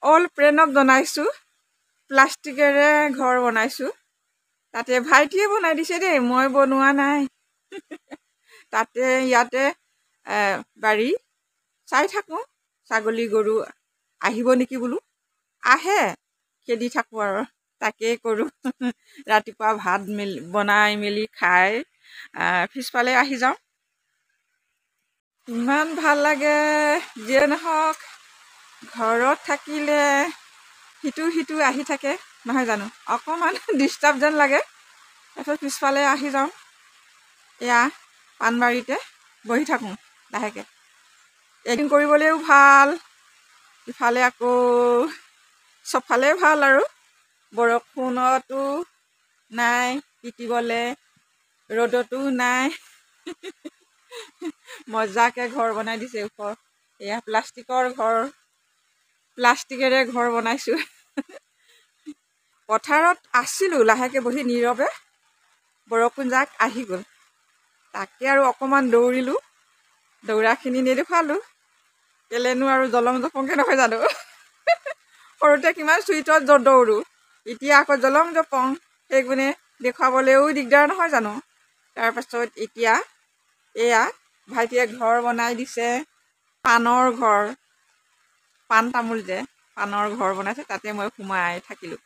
all ফ্ৰেণ্ডক জনাইছোঁ প্লাষ্টিকেৰে ঘৰ বনাইছোঁ তাতে ভাইটিয়ে বনাই দিছে দেই মই বনোৱা নাই তাতে ইয়াতে বাৰী চাই থাকোঁ ছাগলী গৰু আহিব নেকি বোলো আহে খেদি থাকোঁ আৰু তাকেই কৰোঁ ৰাতিপুৱা ভাত বনাই মেলি খাই পিছফালে আহি যাওঁ ইমান ভাল লাগে যিয়ে নহওক ঘৰত থাকিলে সিটো আহি থাকে নহয় জানো অকণমান ডিষ্টাৰ্ব যেন লাগে তাৰপিছত পিছফালে আহি যাওঁ এয়া পাণবাৰীতে বহি থাকোঁ লাহেকৈ এডিটিং কৰিবলৈও ভাল ইফালে আকৌ চবফালে ভাল আৰু বৰষুণতো নাই তিতিবলৈ ৰ'দতো নাই মজাকৈ ঘৰ বনাই দিছে ওপৰ এয়া প্লাষ্টিকৰ ঘৰ প্লাষ্টিকেৰে ঘৰ বনাইছোঁ পথাৰত আছিলোঁ লাহেকৈ বহি নীৰৱে বৰষুণ যাক আহি গ'ল তাকে আৰু অকণমান দৌৰিলোঁ দৌৰাখিনি নেদেখুৱালোঁ কেলেনো আৰু জলং জপংকৈ নহয় জানো সৰুতে কিমান চুইটত দৌৰোঁ এতিয়া আকৌ জলং জপং সেইগুণে দেখুৱাবলৈও দিগদাৰ নহয় জানো তাৰপাছত এতিয়া এয়া ভাইটিয়ে ঘৰ বনাই দিছে পাণৰ ঘৰ পাণ তামোল যে পাণৰ ঘৰ বনাইছে তাতে মই সোমাই থাকিলোঁ